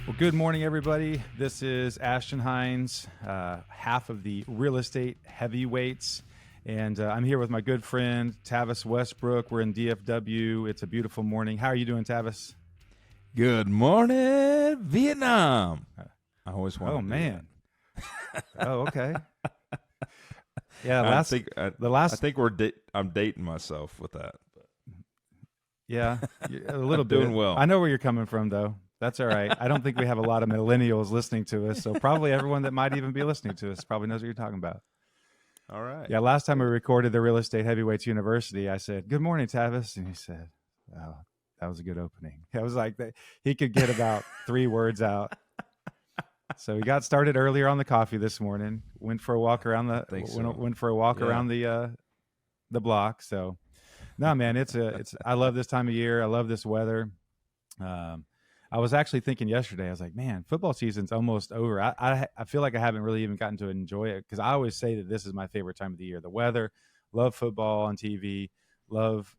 Well, good morning, everybody. This is Ashton Hines, half of the real estate heavyweights. And I'm here with my good friend, Tavis Westbrook. We're in DFW. It's a beautiful morning. How are you doing, Tavis? Good morning, Vietnam. I always want. Oh, man. Oh, okay. Yeah, I think I'm dating myself with that. Yeah, a little bit. Doing well. I know where you're coming from, though. That's all right. I don't think we have a lot of millennials listening to us, so probably everyone that might even be listening to us probably knows what you're talking about. All right. Yeah, last time we recorded the Real Estate Heavyweights University, I said, "Good morning, Tavis," and he said, "Oh, that was a good opening." I was like, he could get about 3 words out. So we got started earlier on the coffee this morning. Went for a walk around around the block. So, no, man, it's I love this time of year. I love this weather. I was actually thinking yesterday, I was like, man, football season's almost over. I feel like I haven't really even gotten to enjoy it because I always say that this is my favorite time of the year. The weather, love football on TV, love,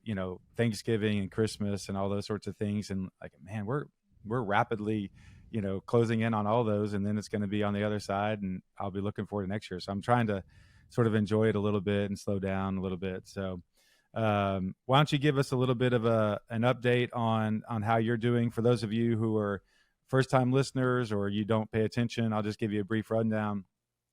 Thanksgiving and Christmas and all those sorts of things. And like, man, we're rapidly, closing in on all those. And then it's going to be on the other side and I'll be looking forward to next year. So I'm trying to sort of enjoy it a little bit and slow down a little bit. So why don't you give us a little bit of an update on how you're doing? For those of you who are first-time listeners or you don't pay attention, I'll just give you a brief rundown.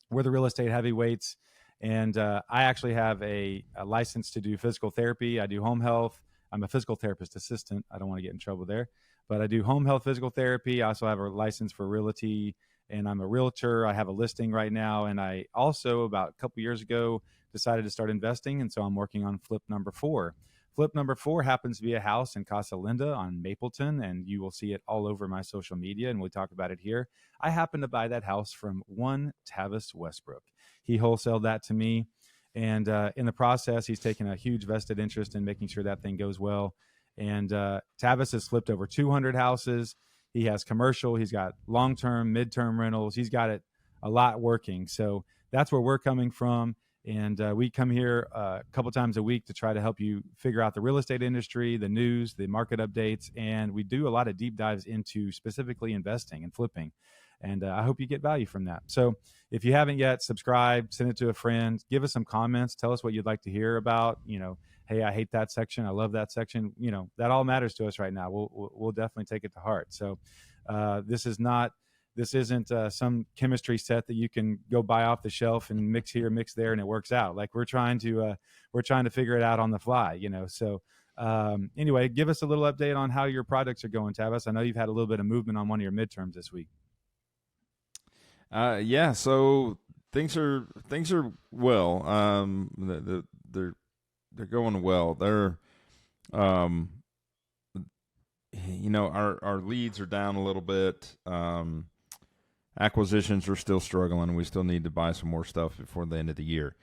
We're the Real Estate Heavyweights, and I actually have a license to do physical therapy. I do home health. I'm a physical therapist assistant. I don't want to get in trouble there, but I do home health physical therapy. I also have a license for realty, and I'm a realtor. I have a listing right now, and I also, about a couple years ago, decided to start investing, and so I'm working on flip number 4. Flip number 4 happens to be a house in Casa Linda on Mapleton, and you will see it all over my social media, and we'll talk about it here. I happened to buy that house from one Tavis Westbrook. He wholesaled that to me, and in the process, he's taken a huge vested interest in making sure that thing goes well. And Tavis has flipped over 200 houses. He has commercial. He's got long-term, mid-term rentals. He's got it a lot working. So that's where we're coming from. And we come here a couple times a week to try to help you figure out the real estate industry, the news, the market updates. And we do a lot of deep dives into specifically investing and flipping. And I hope you get value from that. So if you haven't yet, subscribe, send it to a friend, give us some comments, tell us what you'd like to hear about. Hey, I hate that section. I love that section. That all matters to us right now. We'll definitely take it to heart. So this isn't some chemistry set that you can go buy off the shelf and mix here, mix there, and it works out. Like we're trying to figure it out on the fly, So anyway, give us a little update on how your projects are going, Tavis. I know you've had a little bit of movement on one of your midterms this week. Yeah. So things are well. They're going well. They're our leads are down a little bit. Acquisitions are still struggling. We still need to buy some more stuff before the end of the year.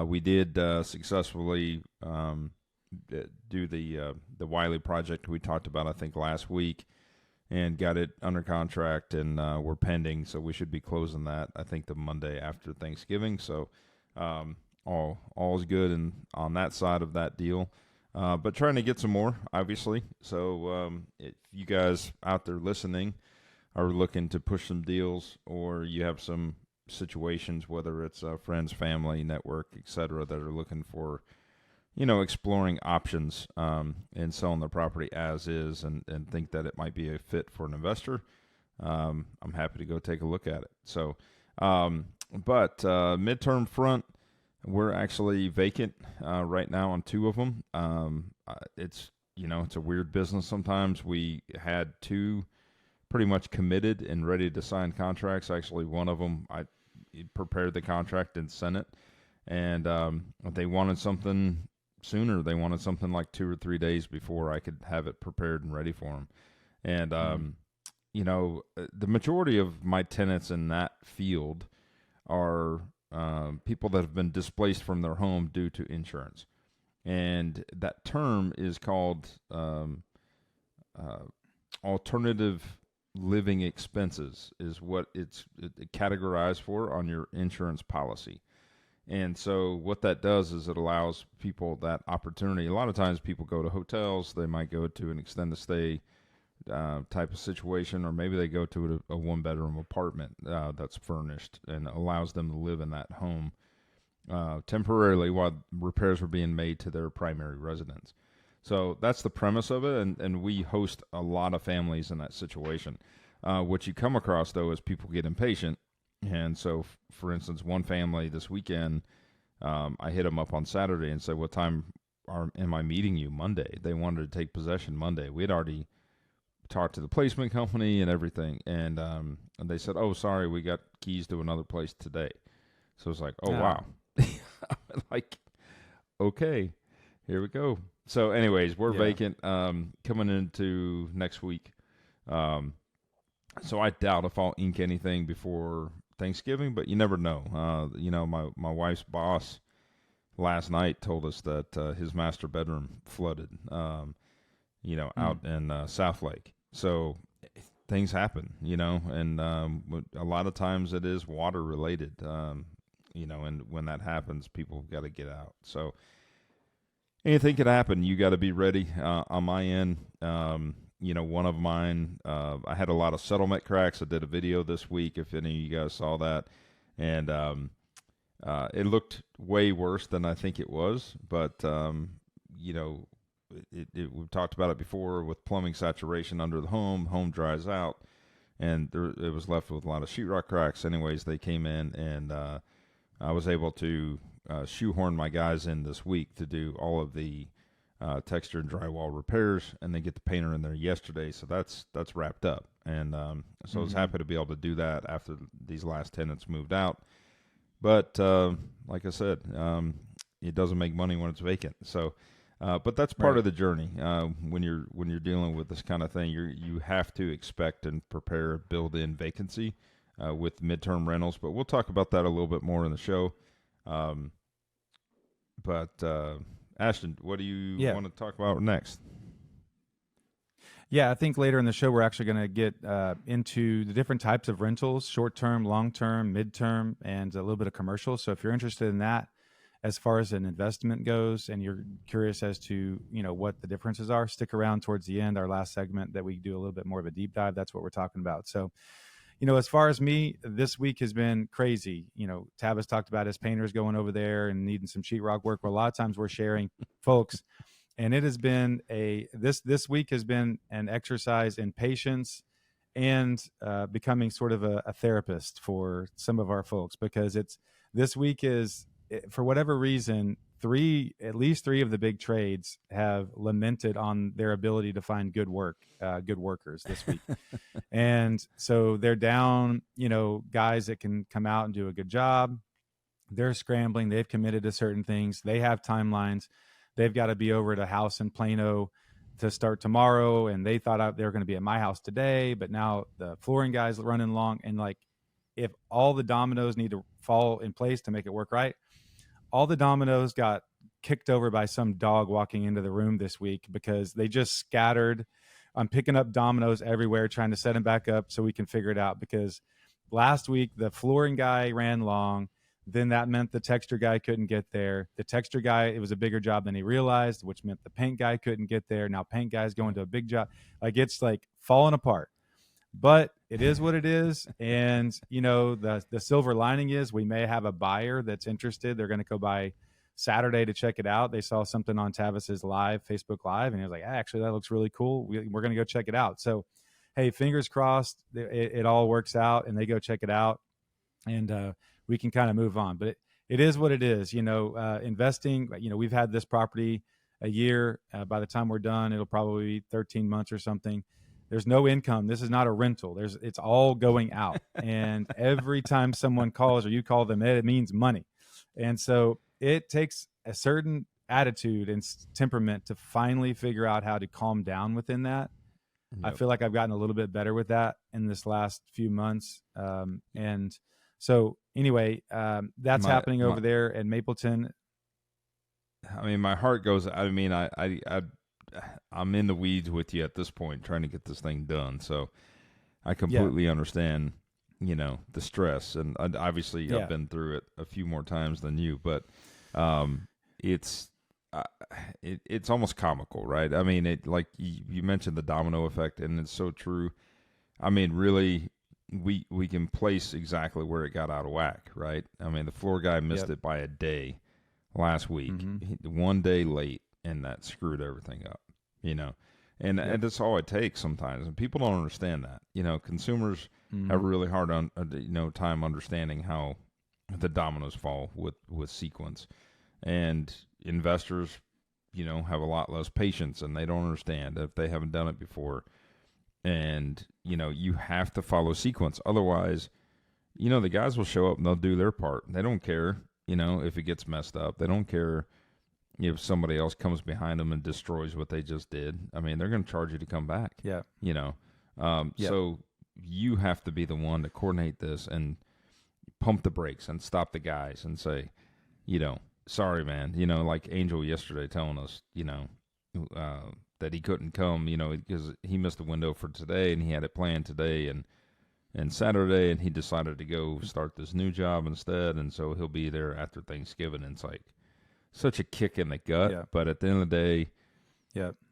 We did successfully do the Wiley project we talked about, I think, last week, and got it under contract, and we're pending, so we should be closing that, I think, the Monday after Thanksgiving. So all is good on that side of that deal. But trying to get some more, obviously. So if you guys out there listening are looking to push some deals, or you have some situations, whether it's friends, family, network, etc., that are looking for, exploring options and selling their property as is, and think that it might be a fit for an investor, I'm happy to go take a look at it. So, but midterm front, we're actually vacant right now on 2 of them. It's a weird business sometimes. We had 2 pretty much committed and ready to sign contracts. Actually, one of them, I prepared the contract and sent it, and they wanted something sooner. They wanted something like 2 or 3 days before I could have it prepared and ready for them. And the majority of my tenants in that field are people that have been displaced from their home due to insurance. And that term is called alternative living expenses, is what it's categorized for on your insurance policy. And so what that does is it allows people that opportunity. A lot of times people go to hotels, they might go to an extended stay type of situation, or maybe they go to a one-bedroom apartment that's furnished and allows them to live in that home temporarily while repairs were being made to their primary residence. So that's the premise of it, and we host a lot of families in that situation. What you come across, though, is people get impatient. And so, for instance, one family this weekend, I hit them up on Saturday and said, what time am I meeting you Monday? They wanted to take possession Monday. We had already talked to the placement company and everything, and they said, oh, sorry, we got keys to another place today. So it's like, oh, wow. Like, okay, here we go. So anyways, we're vacant coming into next week. So I doubt if I'll ink anything before Thanksgiving, but you never know. My wife's boss last night told us that his master bedroom flooded, out in South Lake. So things happen, and a lot of times it is water related, and when that happens, people got to get out. So anything could happen. You got to be ready. On my end, one of mine, I had a lot of settlement cracks. I did a video this week, if any of you guys saw that. And it looked way worse than I think it was. But, we've talked about it before with plumbing saturation under the home dries out. And it was left with a lot of sheetrock cracks. Anyways, they came in, and I was able to shoehorn my guys in this week to do all of the texture and drywall repairs, and then get the painter in there yesterday. So that's wrapped up. And so I was happy to be able to do that after these last tenants moved out. But like I said, it doesn't make money when it's vacant. So, but that's part of the journey. When you're dealing with this kind of thing, you have to expect and prepare a build-in vacancy with midterm rentals. But we'll talk about that a little bit more in the show. Ashton, what do you want to talk about next? Yeah, I think later in the show, we're actually going to get into the different types of rentals: short-term, long-term, mid-term, and a little bit of commercial. So if you're interested in that, as far as an investment goes, and you're curious as to, what the differences are, stick around towards the end, our last segment, that we do a little bit more of a deep dive. That's what we're talking about. So, as far as me, this week has been crazy. Tavis talked about his painters going over there and needing some sheetrock work. Well, a lot of times we're sharing folks, and it has been this week has been an exercise in patience and becoming sort of a therapist for some of our folks, because this week is, for whatever reason, at least three of the big trades have lamented on their ability to find good workers this week. And so they're down, guys that can come out and do a good job. They're scrambling. They've committed to certain things. They have timelines. They've got to be over at a house in Plano to start tomorrow. And they thought they were going to be at my house today, but now the flooring guy's running long. And if all the dominoes need to fall in place to make it work right, all the dominoes got kicked over by some dog walking into the room this week, because they just scattered. I'm picking up dominoes everywhere, trying to set them back up so we can figure it out, because last week the flooring guy ran long. Then that meant the texture guy couldn't get there. The texture guy, it was a bigger job than he realized, which meant the paint guy couldn't get there. Now paint guy's going to a big job. It's falling apart. But it is what it is. And, the silver lining is we may have a buyer that's interested. They're going to go by Saturday to check it out. They saw something on Tavis's Facebook Live, and he was like, actually, that looks really cool. We're going to go check it out. So, hey, fingers crossed it all works out and they go check it out, and we can kind of move on. But it is what it is. Investing, we've had this property a year. By the time we're done, it'll probably be 13 months or something. There's no income. This is not a rental. It's all going out. And every time someone calls or you call them, it means money. And so it takes a certain attitude and temperament to finally figure out how to calm down within that. Yep. I feel like I've gotten a little bit better with that in this last few months. And so anyway, that's happening over there in Mapleton. I mean, my heart goes, I'm in the weeds with you at this point, trying to get this thing done. So I completely understand, the stress. And obviously I've been through it a few more times than you, but it's uh, it's almost comical, right? I mean, it like you mentioned the domino effect, and it's so true. I mean, really, we can place exactly where it got out of whack, right? I mean, the floor guy missed it by a day last week, one day late, and that screwed everything up, you know. And that's all it takes sometimes, and people don't understand that. You know, consumers have a really hard time understanding how the dominoes fall with sequence, and investors, you know, have a lot less patience, and they don't understand if they haven't done it before. And you know, you have to follow sequence, otherwise, you know, the guys will show up and they'll do their part. They don't care, you know, if it gets messed up. They don't care if somebody else comes behind them and destroys what they just did. I mean, they're going to charge you to come back. Yeah. You know, so you have to be the one to coordinate this and pump the brakes and stop the guys and say, you know, sorry, man. You know, like Angel yesterday telling us, you know, that he couldn't come, you know, because he missed the window for today and he had it planned today and Saturday, and he decided to go start this new job instead, and so he'll be there after Thanksgiving. And it's like such a kick in the gut, but at the end of the day,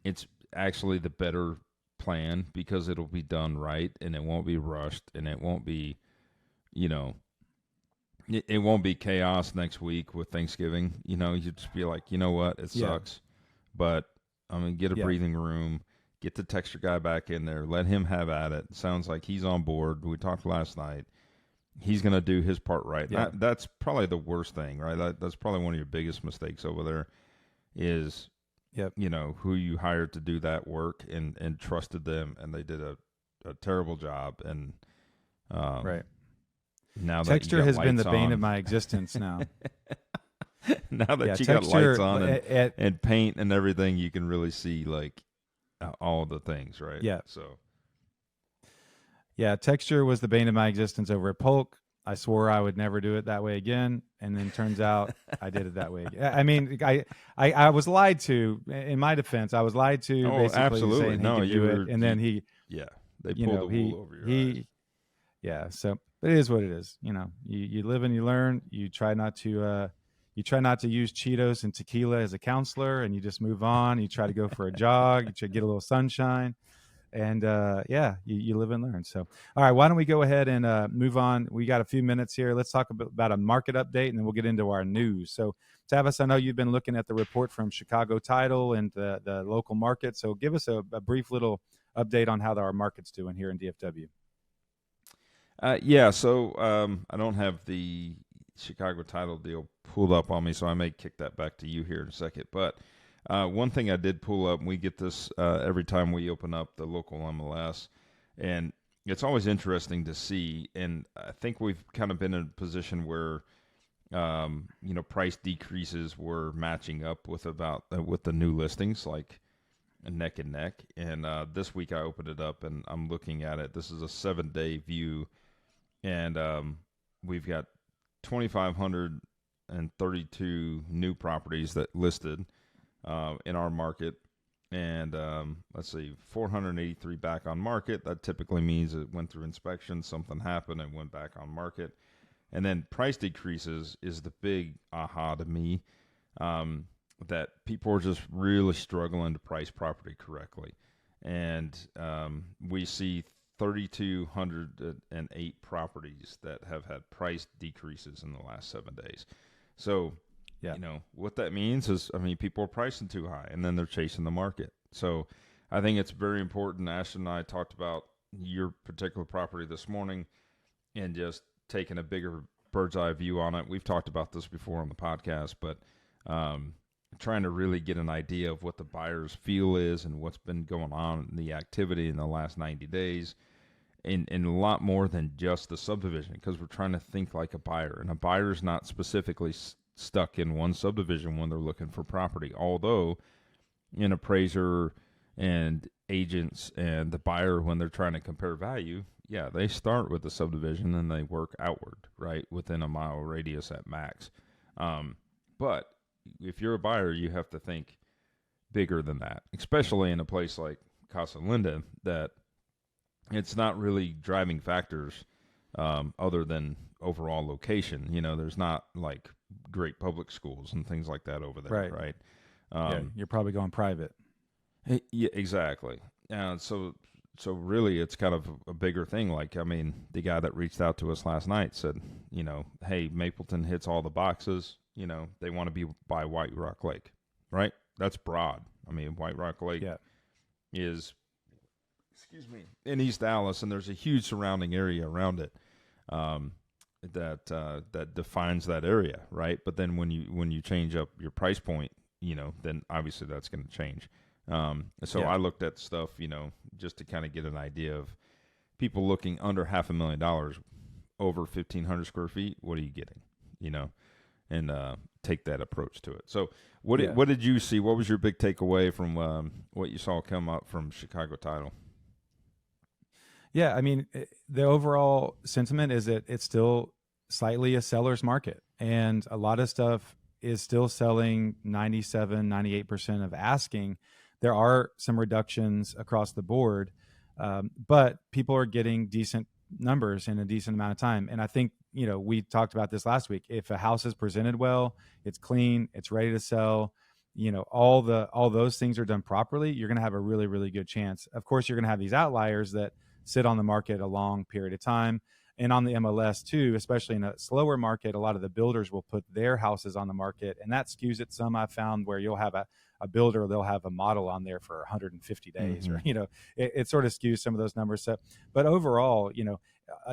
it's actually the better plan because it'll be done right, and it won't be rushed, and it won't be, you know, it won't be chaos next week with Thanksgiving. You know, you just be like, you know what, it sucks, but I'm going to get a breathing room, get the texture guy back in there, let him have at it. Sounds like he's on board. We talked last night. He's going to do his part right. Yeah. That's probably the worst thing, right? That's probably one of your biggest mistakes over there is, you know, who you hired to do that work and trusted them, and they did a terrible job. And now texture has been the bane of my existence now. Now that you got lights on and paint and everything, you can really see like all the things, right? Yeah. So, yeah, texture was the bane of my existence over at Polk. I swore I would never do it that way again, and then turns out I did it that way again. I mean, I was lied to. In my defense, I was lied to. Oh, basically absolutely. Saying he could do it, and then he, they pulled the wool over your eyes. Yeah. So it is what it is. You know, you live and you learn. You try not to. You try not to use Cheetos and tequila as a counselor, and you just move on. You try to go for a jog. You try to get a little sunshine, and you live and learn. So, all right, why don't we go ahead and move on? We got a few minutes here. Let's talk about a market update, and then we'll get into our news. So, Tavis, I know you've been looking at the report from Chicago Title and the local market. So, give us a brief little update on how our market's doing here in DFW. So I don't have the Chicago Title deal pulled up on me, so I may kick that back to you here in a second. But one thing I did pull up, and we get this every time we open up the local MLS, and it's always interesting to see. And I think we've kind of been in a position where, price decreases were matching up with with the new listings, like neck and neck. And this week I opened it up, and I'm looking at it. This is a 7-day view, and we've got 2,532 new properties that listed in our market, and let's see, 483 back on market. That typically means it went through inspection, something happened, and went back on market. And then price decreases is the big aha to me, that people are just really struggling to price property correctly. And we see 3,208 properties that have had price decreases in the last 7 days. So, what that means is, people are pricing too high, and then they're chasing the market. So I think it's very important. Ashton and I talked about your particular property this morning and just taking a bigger bird's eye view on it. We've talked about this before on the podcast, but trying to really get an idea of what the buyer's feel is and what's been going on in the activity in the last 90 days. And a lot more than just the subdivision, because we're trying to think like a buyer. And a buyer's not specifically stuck in one subdivision when they're looking for property. Although an appraiser and agents and the buyer, when they're trying to compare value, they start with the subdivision and they work outward, right, within a mile radius at max. But if you're a buyer, you have to think bigger than that, especially in a place like Casa Linda, that it's not really driving factors other than overall location. There's not like great public schools and things like that over there, right? You're probably going private. Yeah, exactly. So really, it's kind of a bigger thing. Like, I mean, the guy that reached out to us last night said, hey, Mapleton hits all the boxes. They want to be by White Rock Lake, right? That's broad. I mean, White Rock Lake is, in East Dallas, and there's a huge surrounding area around it that defines that area, right? But then when you change up your price point, then obviously that's going to change. I looked at stuff, just to kind of get an idea of people looking under $500,000 over 1,500 square feet. What are you getting? And take that approach to it. So what did you see? What was your big takeaway from what you saw come up from Chicago Title? Yeah, I mean, the overall sentiment is that it's still slightly a seller's market, and a lot of stuff is still selling 97, 98% of asking. There are some reductions across the board, but people are getting decent numbers in a decent amount of time. And I think, we talked about this last week. If a house is presented well, it's clean, it's ready to sell, all those things are done properly, you're going to have a really, really good chance. Of course, you're going to have these outliers that sit on the market a long period of time. And on the MLS too, especially in a slower market, a lot of the builders will put their houses on the market, and that skews it some. I've found where you'll have a builder, they'll have a model on there for 150 days, mm-hmm. or, it sort of skews some of those numbers. So, but overall,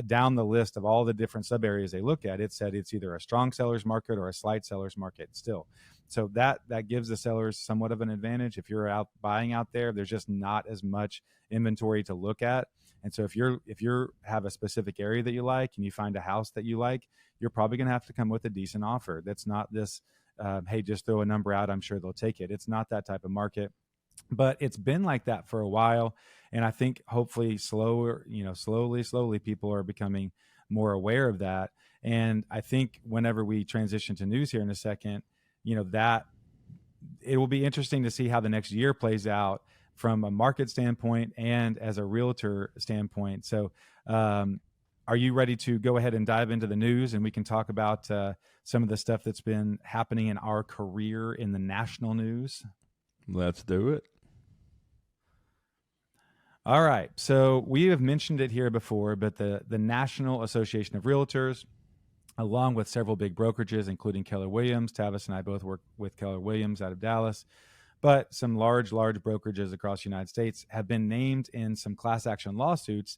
down the list of all the different sub areas they look at, it said it's either a strong seller's market or a slight seller's market still. So that gives the sellers somewhat of an advantage. If you're out buying out there, there's just not as much inventory to look at. And so if you have a specific area that you like and you find a house that you like, you're probably going to have to come with a decent offer. That's not this, hey, just throw a number out, I'm sure they'll take it. It's not that type of market. But it's been like that for a while. And I think hopefully slowly people are becoming more aware of that. And I think whenever we transition to news here in a second, that it will be interesting to see how the next year plays out from a market standpoint and as a realtor standpoint. So are you ready to go ahead and dive into the news, and we can talk about some of the stuff that's been happening in our career in the national news? Let's do it. All right. So we have mentioned it here before, but the National Association of Realtors, along with several big brokerages, including Keller Williams, Tavis and I both work with Keller Williams out of Dallas, but some large brokerages across the United States have been named in some class action lawsuits,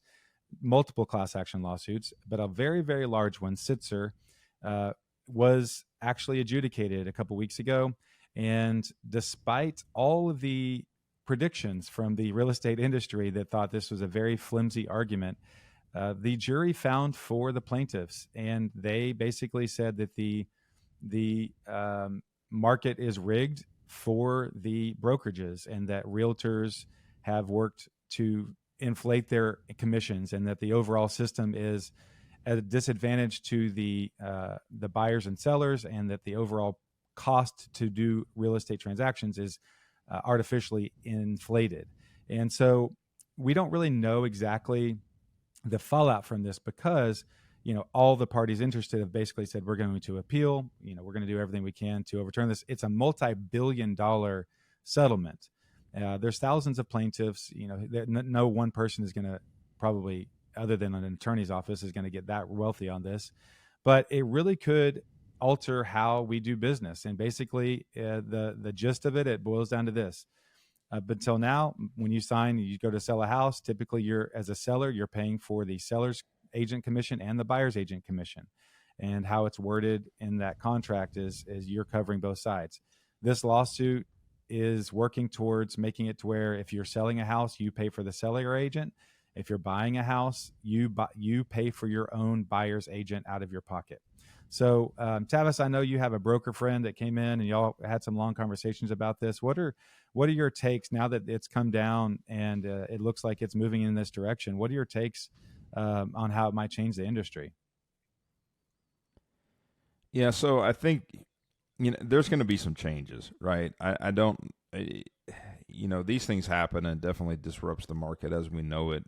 multiple class action lawsuits, but a very, very large one, Sitzser, was actually adjudicated a couple weeks ago. And despite all of the predictions from the real estate industry that thought this was a very flimsy argument, the jury found for the plaintiffs, and they basically said that the market is rigged for the brokerages, and that realtors have worked to inflate their commissions, and that the overall system is at a disadvantage to the buyers and sellers, and that the overall cost to do real estate transactions is artificially inflated. And so we don't really know exactly the fallout from this, because all the parties interested have basically said, we're going to appeal, we're going to do everything we can to overturn this. It's a multi-billion-dollar settlement. There's thousands of plaintiffs. No one person is going to probably, other than an attorney's office, is going to get that wealthy on this. But it really could alter how we do business. And basically, the gist of it boils down to this. But until now, when you go to sell a house, typically as a seller, you're paying for the seller's agent commission and the buyer's agent commission. And how it's worded in that contract is you're covering both sides. This lawsuit is working towards making it to where if you're selling a house, you pay for the seller agent. If you're buying a house, you pay for your own buyer's agent out of your pocket. So, Tavis, I know you have a broker friend that came in, and y'all had some long conversations about this. What are your takes now that it's come down and it looks like it's moving in this direction? What are your takes on how it might change the industry? Yeah, so I think there's going to be some changes, right? I don't, these things happen, and it definitely disrupts the market as we know it.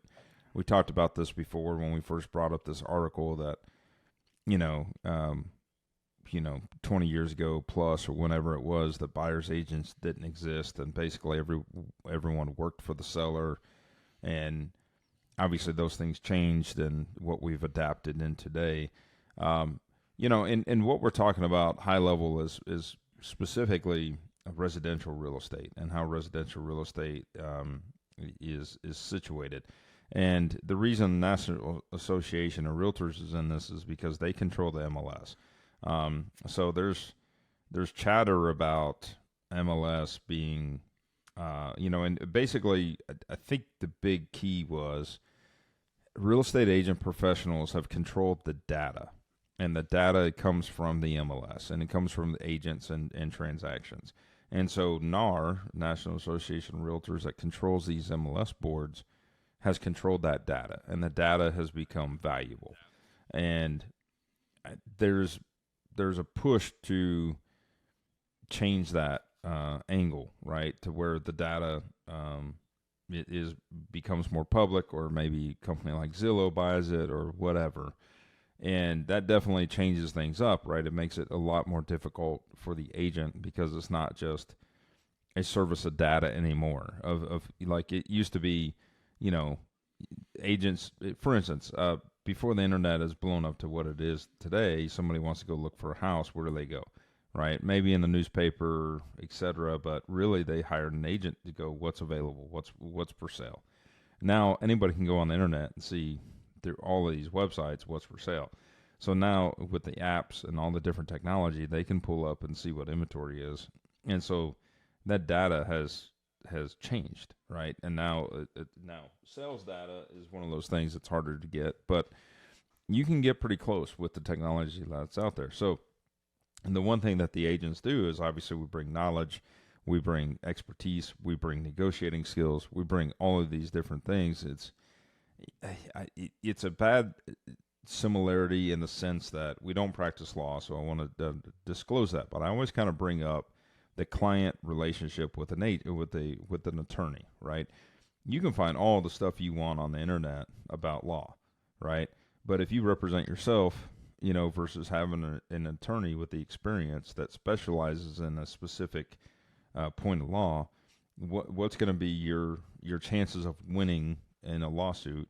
We talked about this before when we first brought up this article that 20 years ago plus or whenever it was, the buyer's agents didn't exist, and basically everyone worked for the seller. And obviously those things changed, and what we've adapted in today. And what we're talking about high level is specifically residential real estate and how residential real estate is situated. And the reason National Association of Realtors is in this is because they control the MLS. So there's chatter about MLS being, and basically I think the big key was real estate agent professionals have controlled the data, and the data comes from the MLS, and it comes from the agents and transactions. And so NAR, National Association of Realtors, that controls these MLS boards, has controlled that data, and the data has become valuable. And there's a push to change that angle, right, to where the data becomes more public, or maybe a company like Zillow buys it or whatever. And that definitely changes things up, right? It makes it a lot more difficult for the agent, because it's not just a service of data anymore. Of like it used to be, agents, for instance, before the internet has blown up to what it is today, somebody wants to go look for a house. Where do they go? Right? Maybe in the newspaper, etc. But really, they hired an agent to go, what's available, what's for sale. Now anybody can go on the internet and see through all of these websites what's for sale. So now with the apps and all the different technology, they can pull up and see what inventory is. And so that data has changed, right? And now sales data is one of those things that's harder to get, but you can get pretty close with the technology that's out there. So, and the one thing that the agents do is obviously we bring knowledge, we bring expertise, we bring negotiating skills, we bring all of these different things. It's a bad similarity in the sense that we don't practice law, so I want to disclose that. But I always kind of bring up the client relationship with an attorney, right? You can find all the stuff you want on the internet about law, right? But if you represent yourself, versus having an attorney with the experience that specializes in a specific point of law, what's going to be your chances of winning in a lawsuit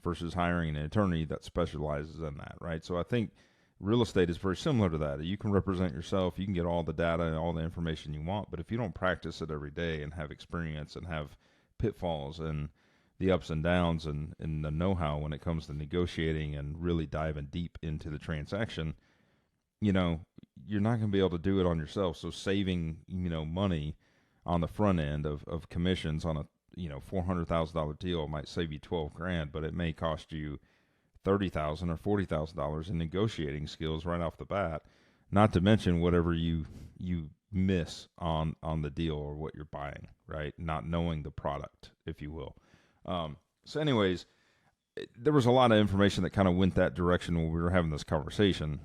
versus hiring an attorney that specializes in that, right? So I think real estate is very similar to that. You can represent yourself, you can get all the data and all the information you want, but if you don't practice it every day and have experience and have pitfalls and the ups and downs and the know-how when it comes to negotiating and really diving deep into the transaction, you're not going to be able to do it on yourself. So saving, money on the front end of commissions on a, $400,000 deal might save you $12,000, but it may cost you $30,000 or $40,000 in negotiating skills right off the bat. Not to mention whatever you miss on the deal or what you're buying, right? Not knowing the product, if you will. So anyways, there was a lot of information that kind of went that direction when we were having this conversation,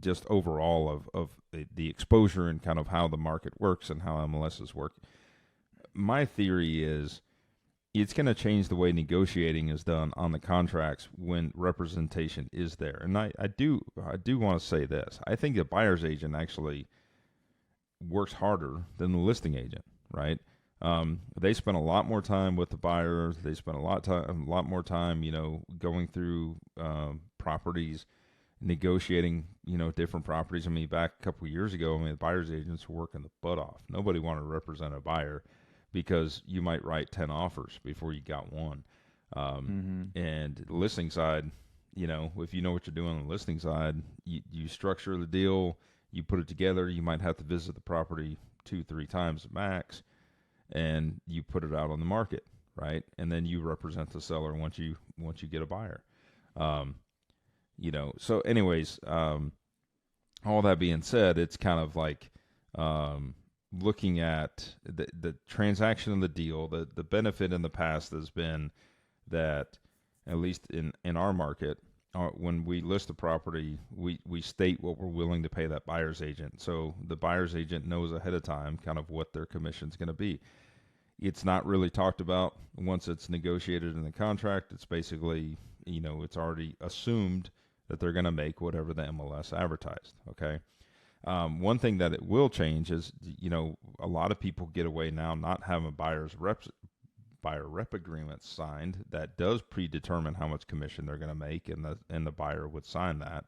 just overall of the exposure and kind of how the market works and how MLSs work. My theory is it's going to change the way negotiating is done on the contracts when representation is there. And I do want to say this. I think the buyer's agent actually works harder than the listing agent, right? They spend a lot more time with the buyers. They spend a lot more time, going through properties, negotiating, different properties. I mean, back a couple of years ago, the buyer's agents were working the butt off. Nobody wanted to represent a buyer because you might write 10 offers before you got one. And the listing side, if you know what you're doing on the listing side, you structure the deal, you put it together. You might have to visit the property 2-3 times max, and you put it out on the market, right? And then you represent the seller once you get a buyer. So anyways, all that being said, it's kind of like looking at the transaction of the deal. The benefit in the past has been that, at least in our market, when we list a property, we state what we're willing to pay that buyer's agent. So the buyer's agent knows ahead of time kind of what their commission's going to be. It's not really talked about once it's negotiated in the contract. It's basically, it's already assumed that they're going to make whatever the MLS advertised, okay? One thing that it will change is, a lot of people get away now not having buyer rep agreements signed that does predetermine how much commission they're going to make, and the buyer would sign that.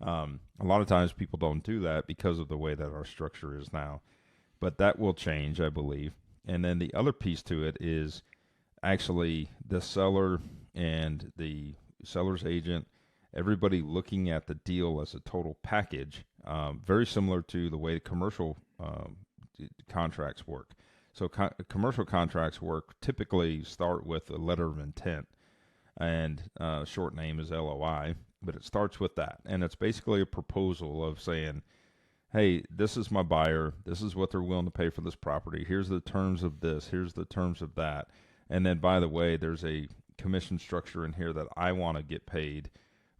A lot of times people don't do that because of the way that our structure is now, but that will change, I believe. And then the other piece to it is actually the seller and the seller's agent, everybody looking at the deal as a total package, very similar to the way commercial contracts work. So commercial contracts work typically start with a letter of intent, and short name is LOI, but it starts with that. And it's basically a proposal of saying, hey, this is my buyer. This is what they're willing to pay for this property. Here's the terms of this. Here's the terms of that. And then, by the way, there's a commission structure in here that I want to get paid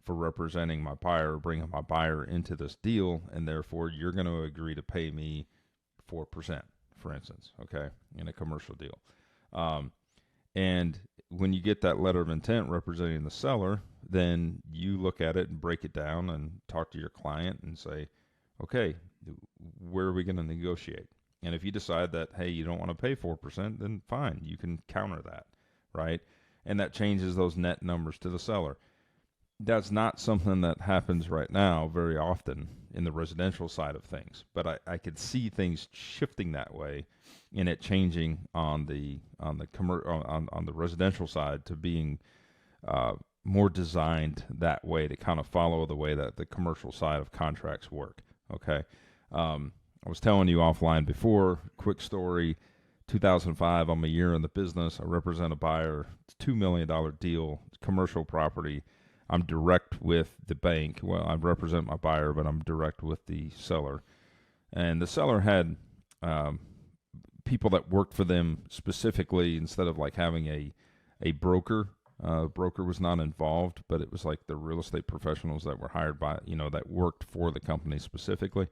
for representing my buyer, bringing my buyer into this deal, and therefore you're going to agree to pay me 4%, for instance, okay, in a commercial deal. And when you get that letter of intent representing the seller, then you look at it and break it down and talk to your client and say, okay, where are we going to negotiate? And if you decide that, hey, you don't want to pay 4%, then fine, you can counter that, right? And that changes those net numbers to the seller. That's not something that happens right now very often in the residential side of things, but I could see things shifting that way, and it changing on the residential side to being more designed that way to kind of follow the way that the commercial side of contracts work. Okay, I was telling you offline before. Quick story: 2005. I'm a year in the business. I represent a buyer. It's a $2 million deal, commercial property. I'm direct with the bank. Well, I represent my buyer, but I'm direct with the seller. And the seller had people that worked for them specifically instead of like having a broker. Broker was not involved, but it was like the real estate professionals that were hired by, that worked for the company specifically.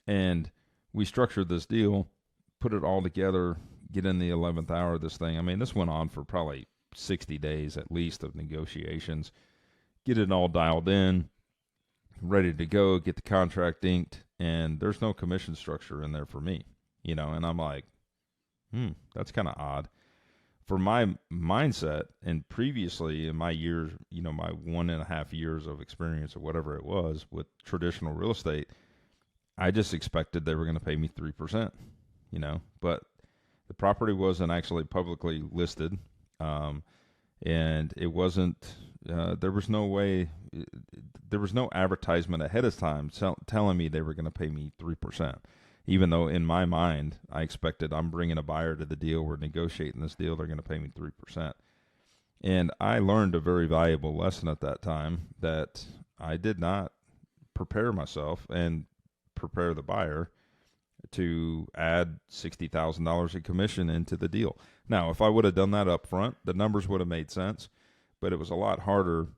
And we structured this deal, put it all together, get in the 11th hour of this thing. I mean, this went on for probably 60 days at least of negotiations. Get it all dialed in, ready to go, get the contract inked, and there's no commission structure in there for me, and I'm like, that's kind of odd. For my mindset, and previously in my years, my 1.5 years of experience or whatever it was with traditional real estate, I just expected they were going to pay me 3%, but the property wasn't actually publicly listed. And it wasn't, there was no way, there was no advertisement ahead of time telling me they were going to pay me 3%, even though in my mind, I expected I'm bringing a buyer to the deal, we're negotiating this deal, they're going to pay me 3%. And I learned a very valuable lesson at that time that I did not prepare myself and prepare the buyer to add $60,000 in commission into the deal. Now, if I would have done that up front, the numbers would have made sense, but it was a lot harder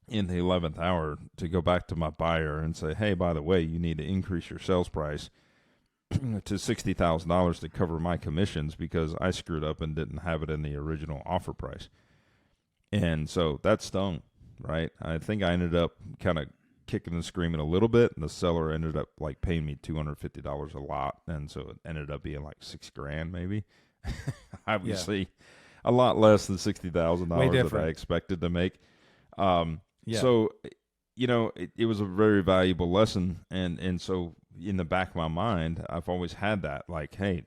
in the 11th hour to go back to my buyer and say, hey, by the way, you need to increase your sales price to $60,000 to cover my commissions because I screwed up and didn't have it in the original offer price. And so that stung, right? I think I ended up kind of kicking and screaming a little bit, and the seller ended up like paying me $250 a lot, and so it ended up being like $6,000 maybe. Obviously, a lot less than $60,000 that I expected to make. So it was a very valuable lesson, and so in the back of my mind, I've always had that like, hey,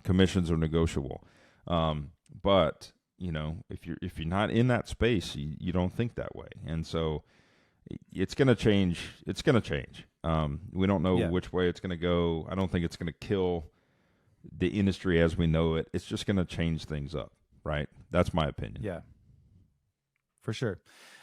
commissions are negotiable, but if you're not in that space, you don't think that way, and so it's going to change. It's going to change. We don't know which way it's going to go. I don't think it's going to kill the industry as we know it. It's just going to change things up, right? That's my opinion. Yeah, for sure.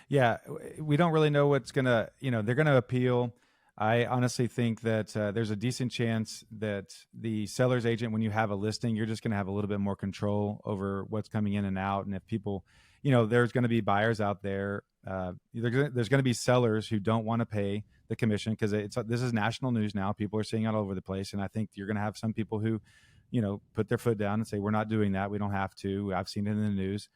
Yeah, we don't really know what's going to, they're going to appeal. I honestly think that there's a decent chance that the seller's agent, when you have a listing, you're just going to have a little bit more control over what's coming in and out. And if people, there's going to be buyers out there. There's going to be sellers who don't want to pay the commission because this is national news now. People are seeing it all over the place. And I think you're going to have some people who, put their foot down and say, we're not doing that. We don't have to. I've seen it in the news.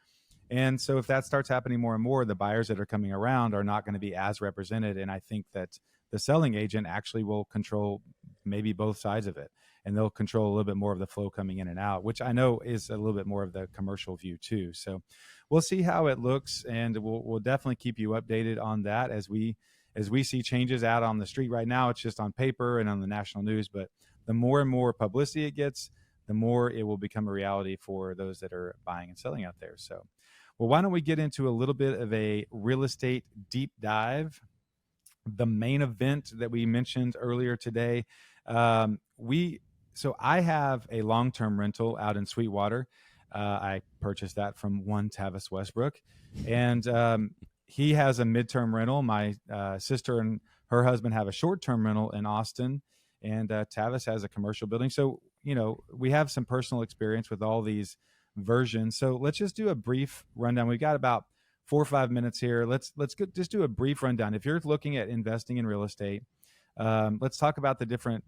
And so if that starts happening more and more, the buyers that are coming around are not going to be as represented. And I think that the selling agent actually will control maybe both sides of it, and they'll control a little bit more of the flow coming in and out, which I know is a little bit more of the commercial view too. So we'll see how it looks, and we'll definitely keep you updated on that as we see changes out on the street. Right now, it's just on paper and on the national news, but the more and more publicity it gets, the more it will become a reality for those that are buying and selling out there. So, well, why don't we get into a little bit of a real estate deep dive? The main event that we mentioned earlier today, so I have a long-term rental out in Sweetwater. I purchased that from one Tavis Westbrook, and he has a midterm rental. My sister and her husband have a short-term rental in Austin, and Tavis has a commercial building. So, we have some personal experience with all these versions. So let's just do a brief rundown. We've got about 4 or 5 minutes here. Let's just do a brief rundown. If you're looking at investing in real estate, let's talk about the different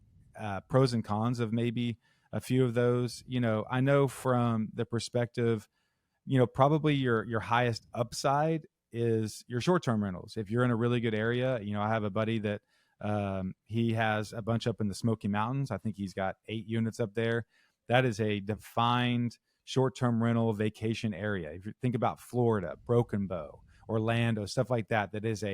pros and cons of maybe a few of those. I know from the perspective, probably your highest upside is your short-term rentals. If you're in a really good area, I have a buddy that he has a bunch up in the Smoky Mountains. I think he's got 8 units up there. That is a defined short-term rental vacation area. If you think about Florida, Broken Bow, Orlando, stuff like that, that is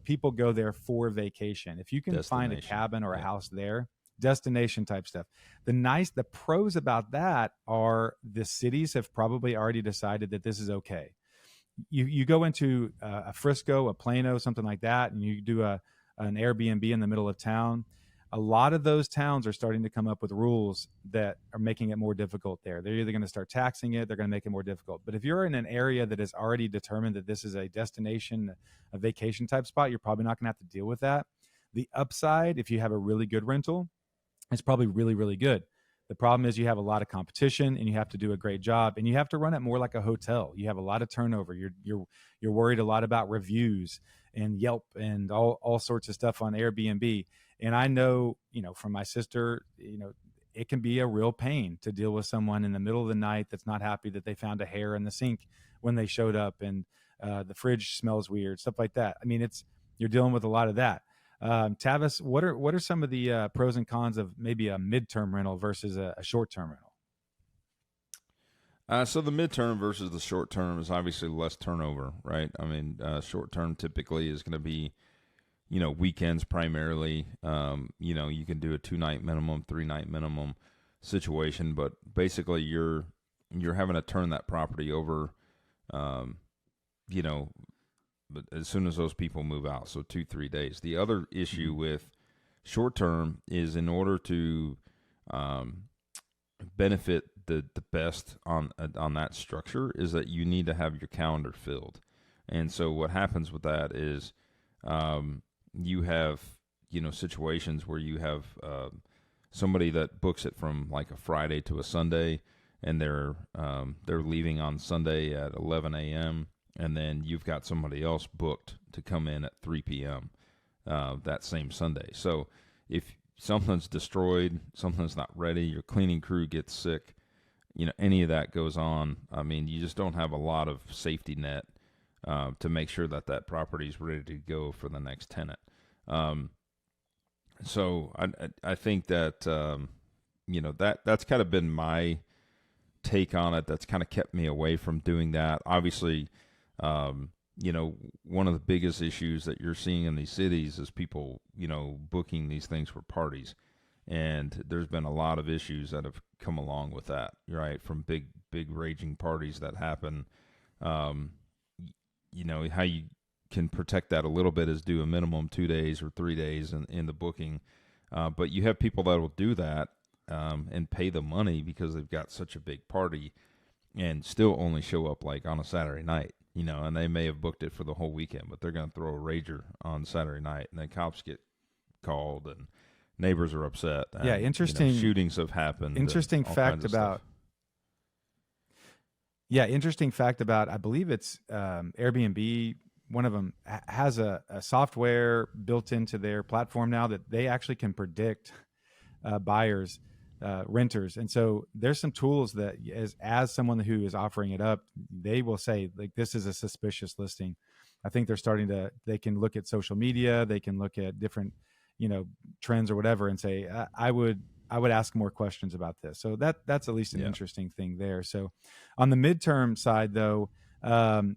people go there for vacation. If you can find a cabin or a house there, destination type stuff. The pros about that are the cities have probably already decided that this is okay. You go into a Frisco, a Plano, something like that, and you do an Airbnb in the middle of town. A lot of those towns are starting to come up with rules that are making it more difficult there. They're either going to start taxing it, they're going to make it more difficult. But if you're in an area that is already determined that this is a destination, a vacation type spot, you're probably not going to have to deal with that. The upside, if you have a really good rental, is probably really, really good. The problem is you have a lot of competition and you have to do a great job, and you have to run it more like a hotel. You have a lot of turnover. You're worried a lot about reviews and Yelp and all sorts of stuff on Airbnb. And I know, from my sister, it can be a real pain to deal with someone in the middle of the night that's not happy that they found a hair in the sink when they showed up, and the fridge smells weird, stuff like that. I mean, you're dealing with a lot of that. Tavis, what are some of the pros and cons of maybe a midterm rental versus a short-term rental? So the midterm versus the short term is obviously less turnover, right? I mean, short term typically is going to be, weekends primarily. You can do a 2-night minimum, 3-night minimum situation, but basically you're having to turn that property over, but as soon as those people move out, so 2-3 days. The other issue with short term is in order to benefit the best on that structure is that you need to have your calendar filled. And so what happens with that is you have situations where you have somebody that books it from like a Friday to a Sunday, and they're leaving on Sunday at 11 a.m. and then you've got somebody else booked to come in at 3 p.m. That same Sunday. So if something's destroyed, something's not ready, your cleaning crew gets sick, any of that goes on, I mean, you just don't have a lot of safety net to make sure that property is ready to go for the next tenant. So I think that, that's kind of been my take on it. That's kind of kept me away from doing that. Obviously, one of the biggest issues that you're seeing in these cities is people, booking these things for parties. And there's been a lot of issues that have come along with that, right? From big raging parties that happen. How you can protect that a little bit is do a minimum 2 days or 3 days in the booking. But you have people that will do that and pay the money because they've got such a big party and still only show up like on a Saturday night, and they may have booked it for the whole weekend, but they're going to throw a rager on Saturday night, and then cops get called and neighbors are upset. And, yeah, interesting. Shootings have happened. Interesting fact about. Yeah, interesting fact about. I believe it's Airbnb. One of them has a software built into their platform now that they actually can predict buyers, renters, and so there's some tools that as someone who is offering it up, they will say like this is a suspicious listing. I think they can look at social media, they can look at different, trends or whatever, and say, I would ask more questions about this. So that's at least an interesting thing there. So on the midterm side, though,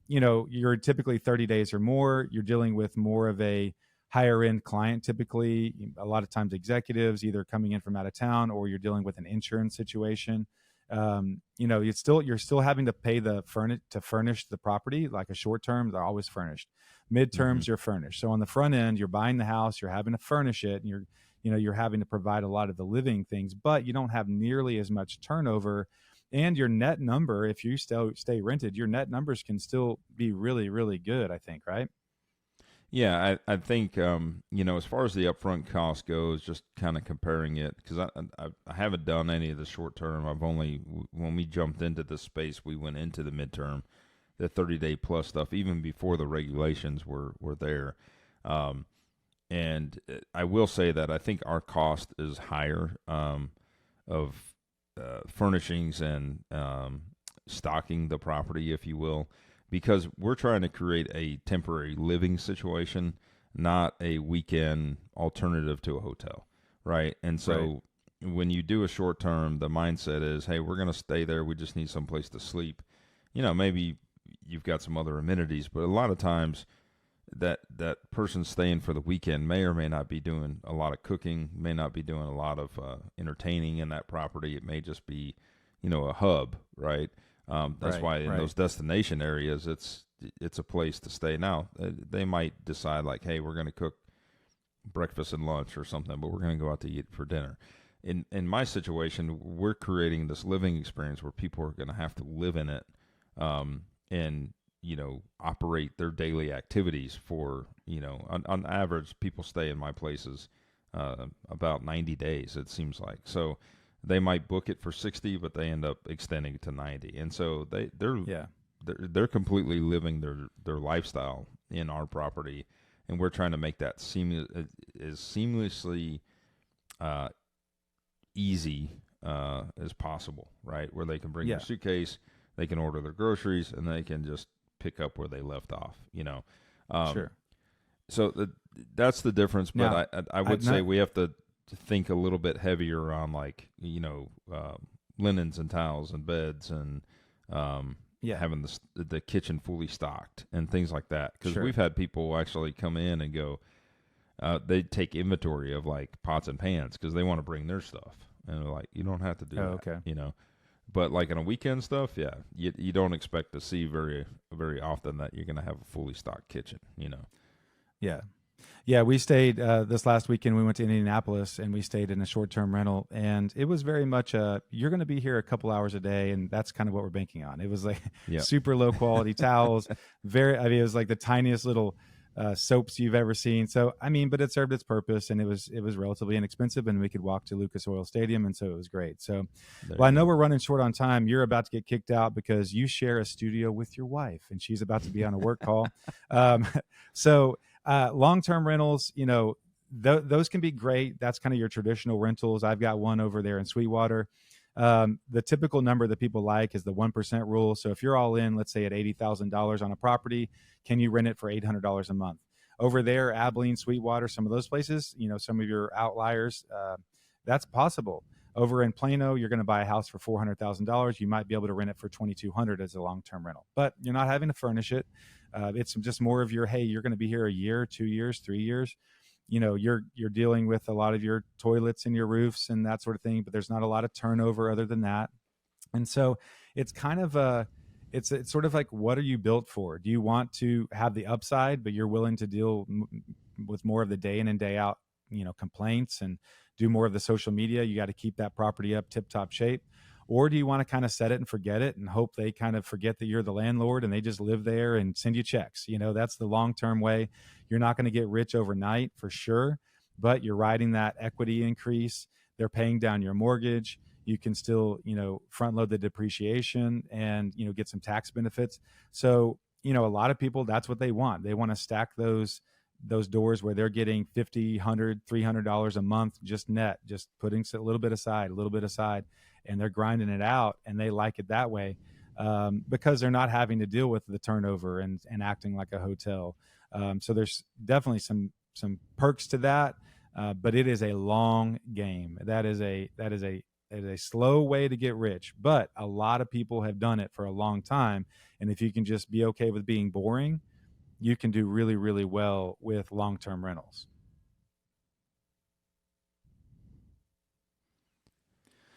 you're typically 30 days or more. You're dealing with more of a higher end client, typically a lot of times executives either coming in from out of town, or you're dealing with an insurance situation. You're still having to pay to furnish the property. Like a short term, they're always furnished. Midterms, you're furnished. So on the front end, you're buying the house, you're having to furnish it, and you're having to provide a lot of the living things, but you don't have nearly as much turnover. And your net number, if you still stay rented, your net numbers can still be really, really good, I think, right? Yeah, I think as far as the upfront cost goes, just kind of comparing it, because I haven't done any of the short term. I've only, when we jumped into this space, we went into the midterm, the 30-day plus stuff, even before the regulations were there. And I will say that I think our cost is higher of furnishings and stocking the property, if you will, because we're trying to create a temporary living situation, not a weekend alternative to a hotel, right? And so when you do a short term, the mindset is, hey, we're going to stay there. We just need someplace to sleep. Maybe you've got some other amenities, but a lot of times that person staying for the weekend may or may not be doing a lot of cooking, may not be doing a lot of entertaining in that property. It may just be, a hub, right? That's why in those destination areas, it's a place to stay. Now, they might decide like, hey, we're going to cook breakfast and lunch or something, but we're going to go out to eat for dinner. In my situation, we're creating this living experience where people are going to have to live in it, and operate their daily activities for, on average, people stay in my places about 90 days, it seems like. So they might book it for 60, but they end up extending it to 90. And so they're completely living their lifestyle in our property, and we're trying to make that seamlessly easy as possible, right? Where they can bring their suitcase, they can order their groceries, and they can just pick up where they left off, Sure. So that's the difference. But now, I would say we have to think a little bit heavier on like, linens and towels and beds and having the kitchen fully stocked and things like that. Because we've had people actually come in and go, they take inventory of like pots and pans because they want to bring their stuff. And they're like, you don't have to do that, okay. But like on a weekend stuff, you don't expect to see very, very often that you're going to have a fully stocked kitchen, Yeah, we stayed this last weekend. We went to Indianapolis and we stayed in a short-term rental, and it was very much you're going to be here a couple hours a day, and that's kind of what we're banking on. It was like super low quality towels, it was like the tiniest little soaps you've ever seen. So but it served its purpose, and it was relatively inexpensive, and we could walk to Lucas Oil Stadium, and so it was great. So, I know we're running short on time. You're about to get kicked out because you share a studio with your wife, and she's about to be on a work call. Long-term rentals, those can be great. That's kind of your traditional rentals. I've got one over there in Sweetwater. The typical number that people like is the 1% rule. So if you're all in, let's say at $80,000 on a property, can you rent it for $800 a month? Over there, Abilene, Sweetwater, some of those places, some of your outliers, that's possible. Over in Plano, you're going to buy a house for $400,000. You might be able to rent it for $2,200 as a long-term rental, but you're not having to furnish it. It's just more of your, hey, you're going to be here a year, 2 years, 3 years. You're dealing with a lot of your toilets and your roofs and that sort of thing, but there's not a lot of turnover other than that. And so it's kind of it's sort of like, what are you built for? Do you want to have the upside, but you're willing to deal with more of the day in and day out, complaints and do more of the social media? You got to keep that property up tip top shape. Or do you want to kind of set it and forget it and hope they kind of forget that you're the landlord and they just live there and send you checks? That's the long-term way. You're not going to get rich overnight for sure, but you're riding that equity increase. They're paying down your mortgage. You can still, front load the depreciation and, get some tax benefits. So, a lot of people, that's what they want. They want to stack those doors where they're getting $50, $100, $300 a month, just net, just putting a little bit aside, and they're grinding it out and they like it that way. because they're not having to deal with the turnover and acting like a hotel. So there's definitely some perks to that, but it is a long game. That is a slow way to get rich, but a lot of people have done it for a long time. And if you can just be okay with being boring, you can do really, really well with long-term rentals.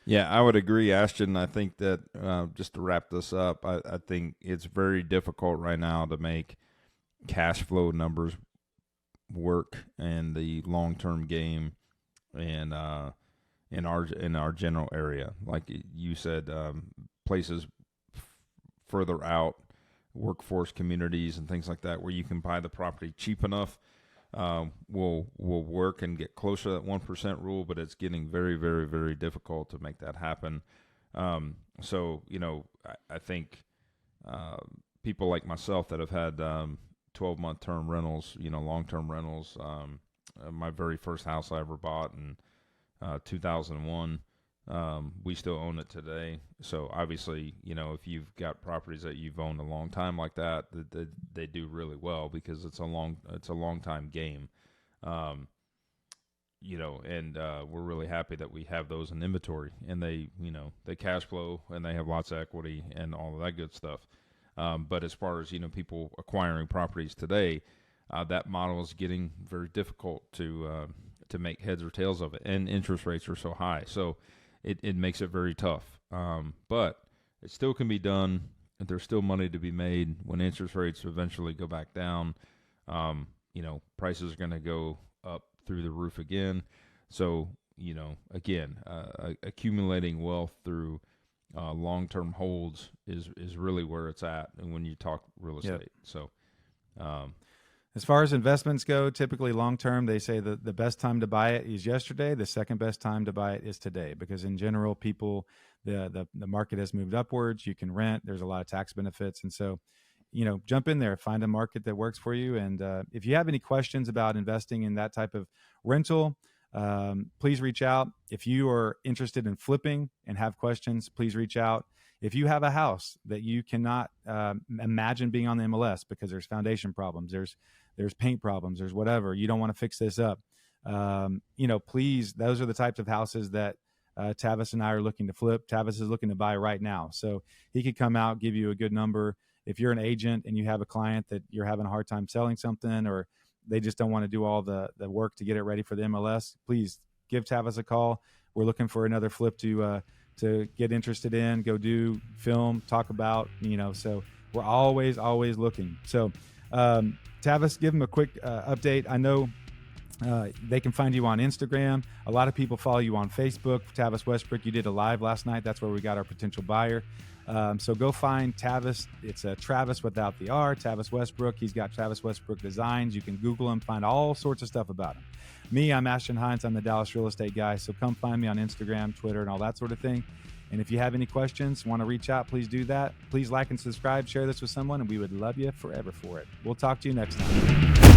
Yeah, I would agree, Ashton. I think that just to wrap this up, I think it's very difficult right now to make cash flow numbers work in the long-term game and in our general area. Like you said, places further out, workforce communities and things like that, where you can buy the property cheap enough, will work and get closer to that 1% rule, but it's getting very, very, very difficult to make that happen. So, I think people like myself that have had 12-month term rentals, long-term rentals, my very first house I ever bought in 2001, we still own it today. So obviously, if you've got properties that you've owned a long time like that, they do really well because it's a long time game. And we're really happy that we have those in inventory, and they cash flow and they have lots of equity and all of that good stuff. But as far as, people acquiring properties today, that model is getting very difficult to make heads or tails of it, and interest rates are so high. So it makes it very tough. But it still can be done. There's still money to be made when interest rates eventually go back down. Prices are going to go up through the roof again. So, again, accumulating wealth through long-term holds is really where it's at. And when you talk real estate, Yep. So, as far as investments go, typically long-term, they say that the best time to buy it is yesterday. The second best time to buy it is today, because in general, the market has moved upwards. You can rent. There's a lot of tax benefits. And so, jump in there, find a market that works for you. And if you have any questions about investing in that type of rental, please reach out. If you are interested in flipping and have questions, please reach out. If you have a house that you cannot imagine being on the MLS because there's foundation problems, there's paint problems, there's whatever, you don't want to fix this up, please, those are the types of houses that Tavis and I are looking to flip. Tavis is looking to buy right now. So he could come out, give you a good number. If you're an agent and you have a client that you're having a hard time selling something, or they just don't want to do all the work to get it ready for the MLS, please give Tavis a call. We're looking for another flip to get interested in, go do, film, talk about, so we're always looking. So Tavis, give them a quick update. I know they can find you on Instagram. A lot of people follow you on Facebook. Tavis Westbrook, you did a live last night. That's where we got our potential buyer. So go find Tavis. It's Travis without the R, Tavis Westbrook. He's got Tavis Westbrook Designs. You can Google him, find all sorts of stuff about him. Me, I'm Ashton Hines. I'm the Dallas real estate guy. So come find me on Instagram, Twitter, and all that sort of thing. And if you have any questions, want to reach out, please do that. Please like and subscribe, share this with someone, and we would love you forever for it. We'll talk to you next time.